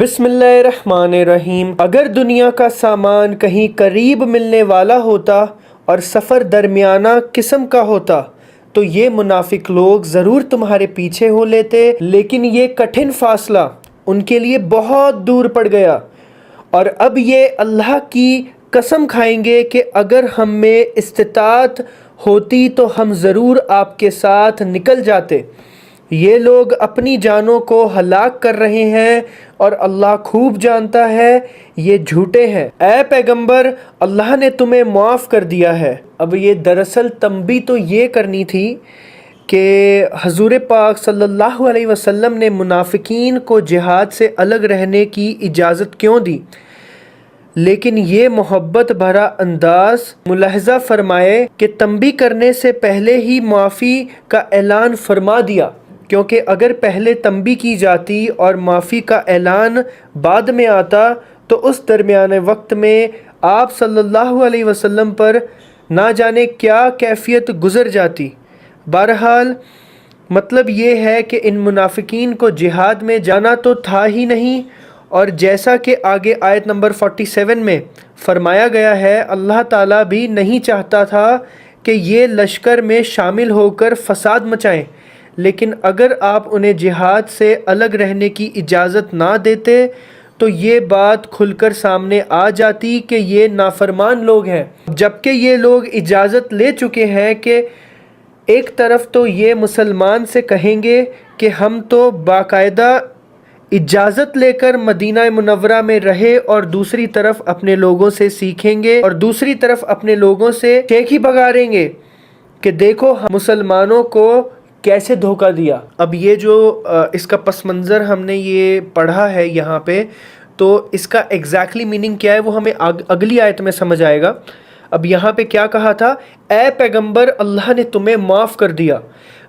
بسم اللہ الرحمن الرحیم۔ اگر دنیا کا سامان کہیں قریب ملنے والا ہوتا اور سفر درمیانہ قسم کا ہوتا تو یہ منافق لوگ ضرور تمہارے پیچھے ہو لیتے، لیکن یہ کٹھن فاصلہ ان کے لیے بہت دور پڑ گیا، اور اب یہ اللہ کی قسم کھائیں گے کہ اگر ہم میں استطاعت ہوتی تو ہم ضرور آپ کے ساتھ نکل جاتے۔ یہ لوگ اپنی جانوں کو ہلاک کر رہے ہیں اور اللہ خوب جانتا ہے یہ جھوٹے ہیں۔ اے پیغمبر، اللہ نے تمہیں معاف کر دیا ہے۔ اب یہ دراصل تنبیہ تو یہ کرنی تھی کہ حضور پاک صلی اللہ علیہ وسلم نے منافقین کو جہاد سے الگ رہنے کی اجازت کیوں دی، لیکن یہ محبت بھرا انداز ملاحظہ فرمائے کہ تنبیہ کرنے سے پہلے ہی معافی کا اعلان فرما دیا، کیونکہ اگر پہلے تنبیہ کی جاتی اور معافی کا اعلان بعد میں آتا تو اس درمیانے وقت میں آپ صلی اللہ علیہ وسلم پر نہ جانے کیا کیفیت گزر جاتی۔ بہرحال مطلب یہ ہے کہ ان منافقین کو جہاد میں جانا تو تھا ہی نہیں، اور جیسا کہ آگے آیت نمبر 47 میں فرمایا گیا ہے، اللہ تعالیٰ بھی نہیں چاہتا تھا کہ یہ لشکر میں شامل ہو کر فساد مچائیں، لیکن اگر آپ انہیں جہاد سے الگ رہنے کی اجازت نہ دیتے تو یہ بات کھل کر سامنے آ جاتی کہ یہ نافرمان لوگ ہیں، جبکہ یہ لوگ اجازت لے چکے ہیں کہ ایک طرف تو یہ مسلمان سے کہیں گے کہ ہم تو باقاعدہ اجازت لے کر مدینہ منورہ میں رہے، اور دوسری طرف اپنے لوگوں سے سیکھیں گے اور دوسری طرف اپنے لوگوں سے ٹیک ہی بگاریں گے کہ دیکھو ہم مسلمانوں کو کیسے دھوکہ دیا۔ اب یہ جو اس کا پس منظر ہم نے یہ پڑھا ہے یہاں پہ، تو اس کا ایگزیکٹلی میننگ کیا ہے وہ ہمیں اگلی آیت میں سمجھ آئے گا۔ اب یہاں پہ کیا کہا تھا؟ اے پیغمبر، اللہ نے تمہیں معاف کر دیا،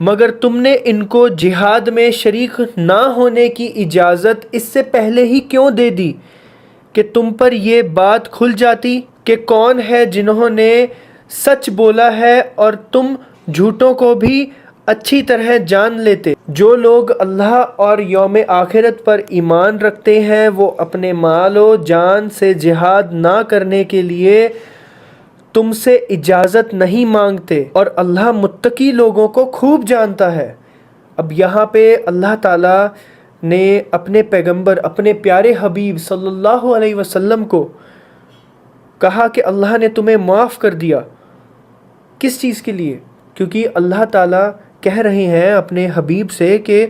مگر تم نے ان کو جہاد میں شریک نہ ہونے کی اجازت اس سے پہلے ہی کیوں دے دی کہ تم پر یہ بات کھل جاتی کہ کون ہے جنہوں نے سچ بولا ہے، اور تم جھوٹوں کو بھی اچھی طرح جان لیتے۔ جو لوگ اللہ اور یوم آخرت پر ایمان رکھتے ہیں وہ اپنے مال و جان سے جہاد نہ کرنے کے لیے تم سے اجازت نہیں مانگتے، اور اللہ متقی لوگوں کو خوب جانتا ہے۔ اب یہاں پہ اللہ تعالیٰ نے اپنے پیغمبر، اپنے پیارے حبیب صلی اللہ علیہ وسلم کو کہا کہ اللہ نے تمہیں معاف کر دیا۔ کس چیز کے لیے؟ کیونکہ اللہ تعالیٰ کہہ رہے ہیں اپنے حبیب سے کہ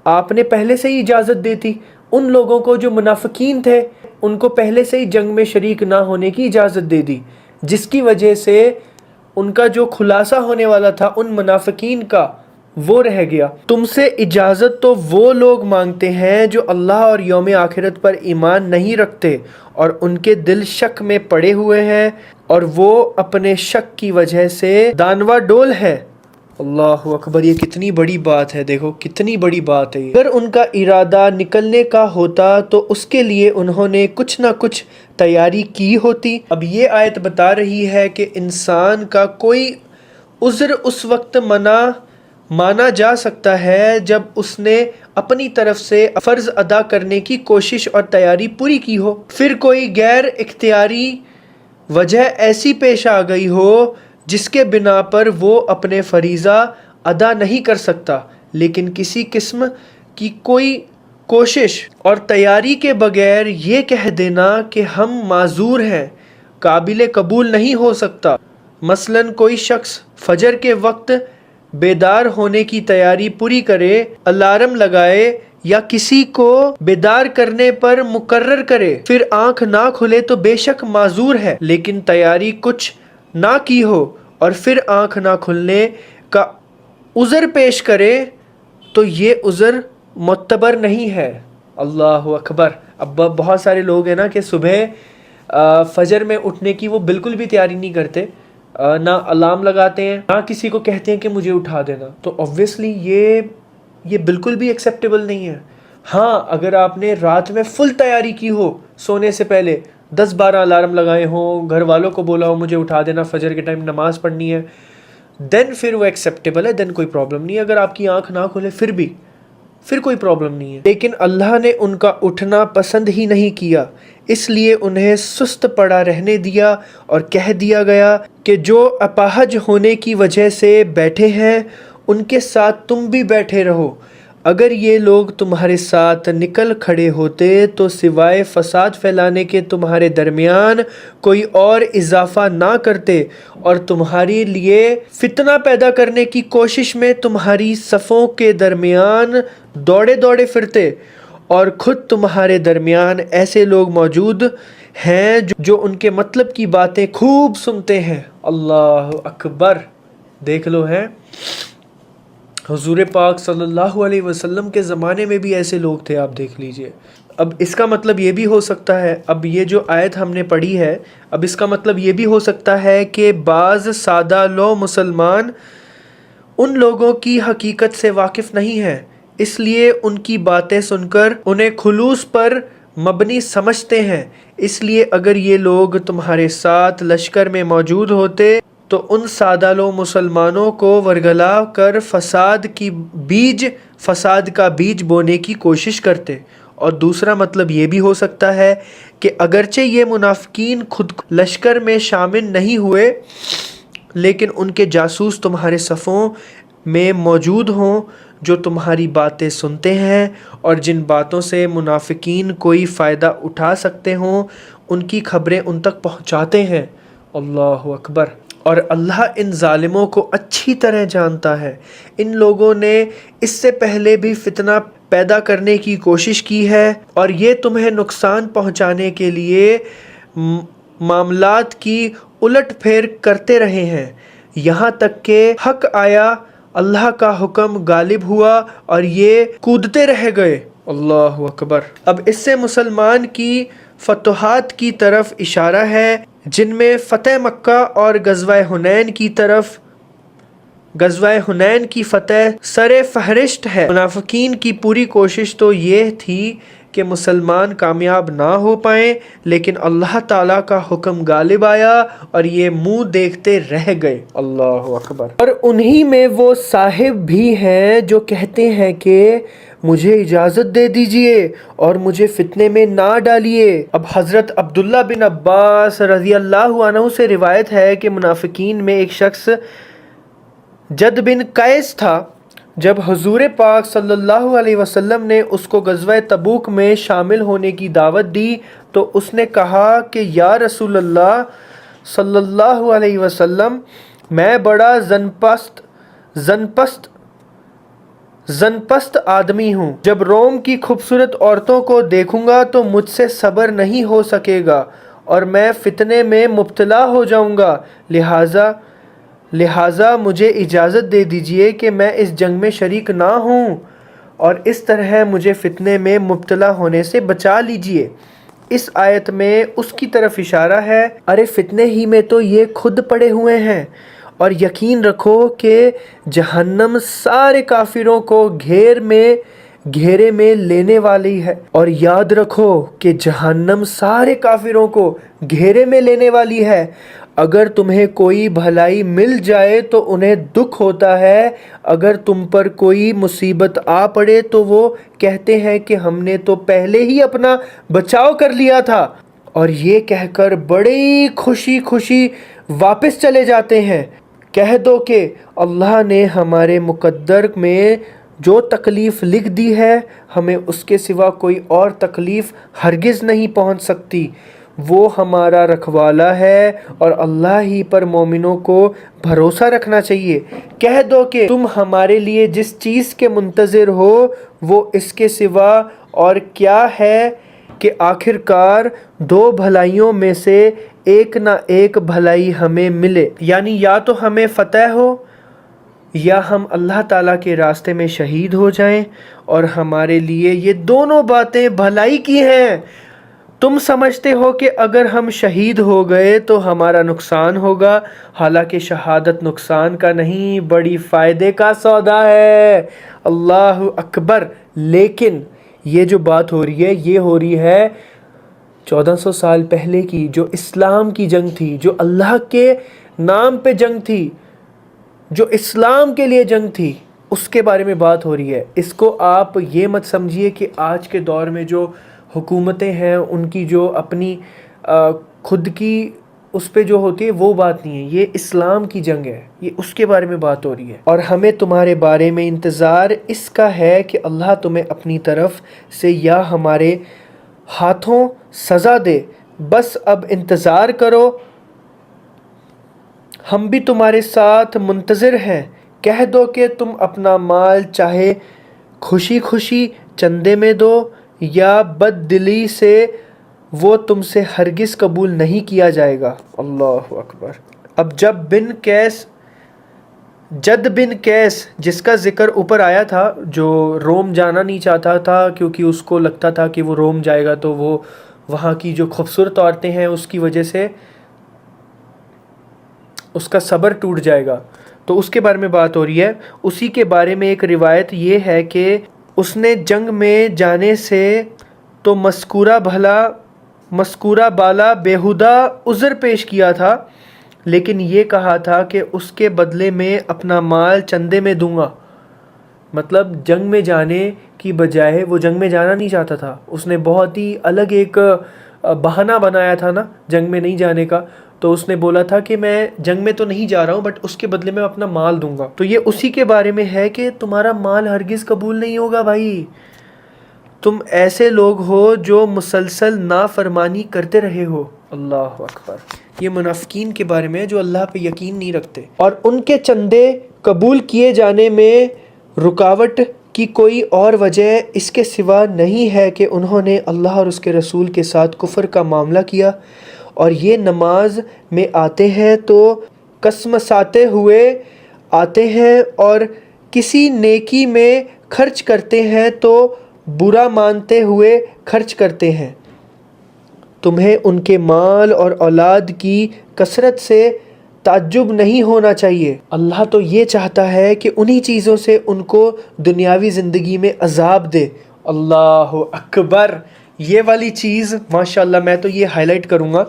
آپ نے پہلے سے ہی اجازت دی تھی ان لوگوں کو جو منافقین تھے، ان کو پہلے سے ہی جنگ میں شریک نہ ہونے کی اجازت دے دی، جس کی وجہ سے ان کا جو خلاصہ ہونے والا تھا ان منافقین کا وہ رہ گیا۔ تم سے اجازت تو وہ لوگ مانگتے ہیں جو اللہ اور یوم آخرت پر ایمان نہیں رکھتے اور ان کے دل شک میں پڑے ہوئے ہیں، اور وہ اپنے شک کی وجہ سے دانوا ڈول ہے۔ اللہ اکبر، یہ کتنی بڑی بات ہے، دیکھو کتنی بڑی بات ہے۔ اگر ان کا ارادہ نکلنے کا ہوتا تو اس کے لیے انہوں نے کچھ نہ کچھ تیاری کی ہوتی۔ اب یہ آیت بتا رہی ہے کہ انسان کا کوئی عذر اس وقت مانا جا سکتا ہے جب اس نے اپنی طرف سے فرض ادا کرنے کی کوشش اور تیاری پوری کی ہو، پھر کوئی غیر اختیاری وجہ ایسی پیش آ گئی ہو جس کے بنا پر وہ اپنے فریضہ ادا نہیں کر سکتا، لیکن کسی قسم کی کوئی کوشش اور تیاری کے بغیر یہ کہہ دینا کہ ہم معذور ہیں قابل قبول نہیں ہو سکتا۔ مثلاً کوئی شخص فجر کے وقت بیدار ہونے کی تیاری پوری کرے، الارم لگائے یا کسی کو بیدار کرنے پر مقرر کرے، پھر آنکھ نہ کھلے تو بے شک معذور ہے، لیکن تیاری کچھ نہ کی ہو اور پھر آنکھ نہ کھلنے کا عذر پیش کرے تو یہ عذر معتبر نہیں ہے۔ اللہ اکبر۔ اب بہت سارے لوگ ہیں نا کہ صبح فجر میں اٹھنے کی وہ بالکل بھی تیاری نہیں کرتے، نہ الارم لگاتے ہیں، نہ کسی کو کہتے ہیں کہ مجھے اٹھا دینا، تو obviously یہ بالکل بھی ایکسیپٹیبل نہیں ہے۔ ہاں، اگر آپ نے رات میں فل تیاری کی ہو، سونے سے پہلے 10-12 الارم لگائے ہوں، گھر والوں کو بولا ہو مجھے اٹھا دینا، فجر کے ٹائم نماز پڑھنی ہے، دین پھر وہ ایکسیپٹیبل ہے، دین کوئی پرابلم نہیں ہے۔ اگر آپ کی آنکھ نہ کھلے پھر بھی پھر کوئی پرابلم نہیں ہے، لیکن اللہ نے ان کا اٹھنا پسند ہی نہیں کیا، اس لیے انہیں سست پڑا رہنے دیا اور کہہ دیا گیا کہ جو اپاہج ہونے کی وجہ سے بیٹھے ہیں ان کے ساتھ تم بھی بیٹھے رہو۔ اگر یہ لوگ تمہارے ساتھ نکل کھڑے ہوتے تو سوائے فساد پھیلانے کے تمہارے درمیان کوئی اور اضافہ نہ کرتے اور تمہارے لیے فتنہ پیدا کرنے کی کوشش میں تمہاری صفوں کے درمیان دوڑے دوڑے پھرتے، اور خود تمہارے درمیان ایسے لوگ موجود ہیں جو ان کے مطلب کی باتیں خوب سنتے ہیں۔ اللہ اکبر! دیکھ لو ہے، حضور پاک صلی اللہ علیہ وسلم کے زمانے میں بھی ایسے لوگ تھے، آپ دیکھ لیجئے۔ اب اس کا مطلب یہ بھی ہو سکتا ہے، اب یہ جو آیت ہم نے پڑھی ہے، اب اس کا مطلب یہ بھی ہو سکتا ہے کہ بعض سادہ لو مسلمان ان لوگوں کی حقیقت سے واقف نہیں ہیں، اس لیے ان کی باتیں سن کر انہیں خلوص پر مبنی سمجھتے ہیں۔ اس لیے اگر یہ لوگ تمہارے ساتھ لشکر میں موجود ہوتے تو ان سادہ لو مسلمانوں کو ورگلا کر فساد کا بیج بونے کی کوشش کرتے۔ اور دوسرا مطلب یہ بھی ہو سکتا ہے کہ اگرچہ یہ منافقین خود لشکر میں شامل نہیں ہوئے لیکن ان کے جاسوس تمہارے صفوں میں موجود ہوں جو تمہاری باتیں سنتے ہیں اور جن باتوں سے منافقین کوئی فائدہ اٹھا سکتے ہوں ان کی خبریں ان تک پہنچاتے ہیں۔ اللہ اکبر! اور اللہ ان ظالموں کو اچھی طرح جانتا ہے۔ ان لوگوں نے اس سے پہلے بھی فتنہ پیدا کرنے کی کوشش کی ہے اور یہ تمہیں نقصان پہنچانے کے لیے معاملات کی الٹ پھیر کرتے رہے ہیں، یہاں تک کہ حق آیا، اللہ کا حکم غالب ہوا اور یہ کودتے رہ گئے۔ اللہ اکبر! اب اس سے مسلمان کی فتوحات کی طرف اشارہ ہے جن میں فتح مکہ اور غزوہ حنین کی فتح سر فہرست ہے۔ منافقین کی پوری کوشش تو یہ تھی کہ مسلمان کامیاب نہ ہو پائیں، لیکن اللہ تعالیٰ کا حکم غالب آیا اور یہ منہ دیکھتے رہ گئے۔ اللہ اکبر! اور انہی میں وہ صاحب بھی ہیں جو کہتے ہیں کہ مجھے اجازت دے دیجئے اور مجھے فتنے میں نہ ڈالیے۔ اب حضرت عبداللہ بن عباس رضی اللہ عنہ سے روایت ہے کہ منافقین میں ایک شخص جد بن قیس تھا۔ جب حضور پاک صلی اللہ علیہ وسلم نے اس کو غزوہ تبوک میں شامل ہونے کی دعوت دی تو اس نے کہا کہ یا رسول اللہ صلی اللہ علیہ وسلم، میں بڑا زن پست آدمی ہوں، جب روم کی خوبصورت عورتوں کو دیکھوں گا تو مجھ سے صبر نہیں ہو سکے گا اور میں فتنے میں مبتلا ہو جاؤں گا، لہٰذا مجھے اجازت دے دیجئے کہ میں اس جنگ میں شریک نہ ہوں اور اس طرح مجھے فتنے میں مبتلا ہونے سے بچا لیجئے۔ اس آیت میں اس کی طرف اشارہ ہے، ارے فتنے ہی میں تو یہ خود پڑے ہوئے ہیں، اور یقین رکھو کہ جہنم سارے کافروں کو گھیرے میں لینے والی ہے، اور یاد رکھو کہ جہنم سارے کافروں کو گھیرے میں لینے والی ہے۔ اگر تمہیں کوئی بھلائی مل جائے تو انہیں دکھ ہوتا ہے، اگر تم پر کوئی مصیبت آ پڑے تو وہ کہتے ہیں کہ ہم نے تو پہلے ہی اپنا بچاؤ کر لیا تھا، اور یہ کہہ کر بڑی خوشی واپس چلے جاتے ہیں۔ کہہ دو کہ اللہ نے ہمارے مقدر میں جو تکلیف لکھ دی ہے ہمیں اس کے سوا کوئی اور تکلیف ہرگز نہیں پہنچ سکتی، وہ ہمارا رکھوالا ہے اور اللہ ہی پر مومنوں کو بھروسہ رکھنا چاہیے۔ کہہ دو کہ تم ہمارے لیے جس چیز کے منتظر ہو وہ اس کے سوا اور کیا ہے کہ آخر کار دو بھلائیوں میں سے ایک نہ ایک بھلائی ہمیں ملے، یعنی یا تو ہمیں فتح ہو یا ہم اللہ تعالیٰ کے راستے میں شہید ہو جائیں، اور ہمارے لیے یہ دونوں باتیں بھلائی کی ہیں۔ تم سمجھتے ہو کہ اگر ہم شہید ہو گئے تو ہمارا نقصان ہوگا، حالانکہ شہادت نقصان کا نہیں بڑی فائدے کا سودا ہے۔ اللہ اکبر! لیکن یہ جو بات ہو رہی ہے یہ ہو رہی ہے 1400 سال پہلے کی، جو اسلام کی جنگ تھی، جو اللہ کے نام پہ جنگ تھی، جو اسلام کے لیے جنگ تھی۔ اس کے بارے میں بات ہو رہی ہے۔ اس کو آپ یہ مت سمجھیے کہ آج کے دور میں جو حکومتیں ہیں ان کی جو اپنی خود کی اس پہ جو ہوتی ہے وہ بات نہیں ہے، یہ اسلام کی جنگ ہے، یہ اس کے بارے میں بات ہو رہی ہے۔ اور ہمیں تمہارے بارے میں انتظار اس کا ہے کہ اللہ تمہیں اپنی طرف سے یا ہمارے ہاتھوں سزا دے، بس اب انتظار کرو، ہم بھی تمہارے ساتھ منتظر ہیں۔ کہہ دو کہ تم اپنا مال چاہے خوشی خوشی چندے میں دو یا بد دلی سے، وہ تم سے ہرگز قبول نہیں کیا جائے گا۔ اللہ اکبر۔ اب جد بن قیس جس کا ذکر اوپر آیا تھا، جو روم جانا نہیں چاہتا تھا کیونکہ اس کو لگتا تھا کہ وہ روم جائے گا تو وہ وہاں کی جو خوبصورت عورتیں ہیں اس کی وجہ سے اس کا صبر ٹوٹ جائے گا، تو اس کے بارے میں بات ہو رہی ہے۔ اسی کے بارے میں ایک روایت یہ ہے کہ اس نے جنگ میں جانے سے تو مذکورہ بالا بیہودہ عذر پیش کیا تھا، لیکن یہ کہا تھا کہ اس کے بدلے میں اپنا مال چندے میں دوں گا۔ مطلب جنگ میں جانے کی بجائے وہ جنگ میں جانا نہیں چاہتا تھا، اس نے بہت ہی الگ ایک بہانہ بنایا تھا نا جنگ میں نہیں جانے کا، تو اس نے بولا تھا کہ میں جنگ میں تو نہیں جا رہا ہوں بٹ اس کے بدلے میں اپنا مال دوں گا۔ تو یہ اسی کے بارے میں ہے کہ تمہارا مال ہرگز قبول نہیں ہوگا بھائی، تم ایسے لوگ ہو جو مسلسل نافرمانی کرتے رہے ہو۔ اللہ اکبر۔ یہ منافقین کے بارے میں جو اللہ پہ یقین نہیں رکھتے، اور ان کے چندے قبول کیے جانے میں رکاوٹ کی کوئی اور وجہ اس کے سوا نہیں ہے کہ انہوں نے اللہ اور اس کے رسول کے ساتھ کفر کا معاملہ کیا، اور یہ نماز میں آتے ہیں تو کسمساتے ہوئے آتے ہیں، اور کسی نیکی میں خرچ کرتے ہیں تو برا مانتے ہوئے خرچ کرتے ہیں۔ تمہیں ان کے مال اور اولاد کی کثرت سے تعجب نہیں ہونا چاہیے، اللہ تو یہ چاہتا ہے کہ انہی چیزوں سے ان کو دنیاوی زندگی میں عذاب دے۔ اللہ اکبر۔ یہ والی چیز ماشاءاللہ میں تو یہ ہائی لائٹ کروں گا،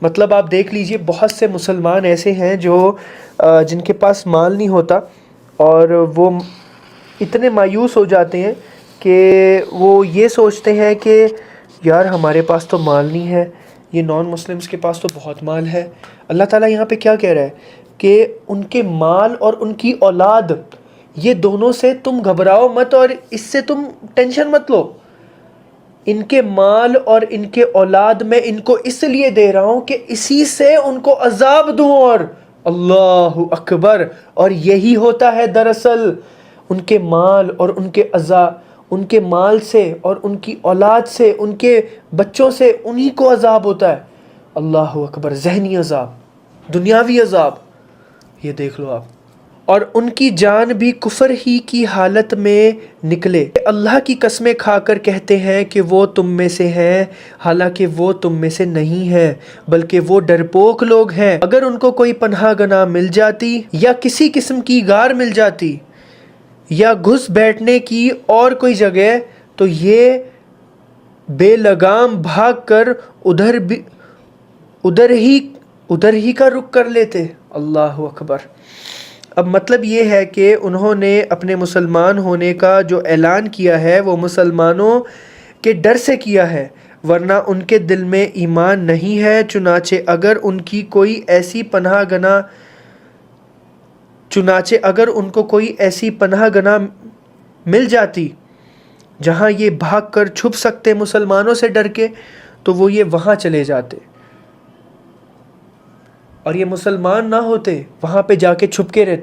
مطلب آپ دیکھ لیجئے بہت سے مسلمان ایسے ہیں جو جن کے پاس مال نہیں ہوتا، اور وہ اتنے مایوس ہو جاتے ہیں کہ وہ یہ سوچتے ہیں کہ یار ہمارے پاس تو مال نہیں ہے، یہ نان مسلمز کے پاس تو بہت مال ہے۔ اللہ تعالیٰ یہاں پہ کیا کہہ رہا ہے کہ ان کے مال اور ان کی اولاد، یہ دونوں سے تم گھبراؤ مت اور اس سے تم ٹینشن مت لو۔ ان کے مال اور ان کے اولاد میں ان کو اس لیے دے رہا ہوں کہ اسی سے ان کو عذاب دوں، اور اللہ اکبر۔ اور یہی ہوتا ہے دراصل، ان کے مال اور ان کے مال سے اور ان کی اولاد سے، ان کے بچوں سے انہی کو عذاب ہوتا ہے۔ اللہ اکبر۔ ذہنی عذاب، دنیاوی عذاب، یہ دیکھ لو آپ۔ اور ان کی جان بھی کفر ہی کی حالت میں نکلے، اللہ کی قسمیں کھا کر کہتے ہیں کہ وہ تم میں سے ہیں، حالانکہ وہ تم میں سے نہیں ہیں بلکہ وہ ڈرپوک لوگ ہیں۔ اگر ان کو کوئی پناہ گاہ مل جاتی یا کسی قسم کی غار مل جاتی یا گھس بیٹھنے کی اور کوئی جگہ، تو یہ بے لگام بھاگ کر ادھر ہی کا رخ کر لیتے۔ اللہ اکبر۔ اب مطلب یہ ہے کہ انہوں نے اپنے مسلمان ہونے کا جو اعلان کیا ہے وہ مسلمانوں کے ڈر سے کیا ہے، ورنہ ان کے دل میں ایمان نہیں ہے۔ چنانچہ اگر ان کو کوئی ایسی پناہ گاہ مل جاتی جہاں یہ بھاگ کر چھپ سکتے مسلمانوں سے ڈر کے، تو وہ یہ وہاں چلے جاتے، اور یہ مسلمان نہ ہوتے وہاں پہ جا کے چھپ کے رہتے۔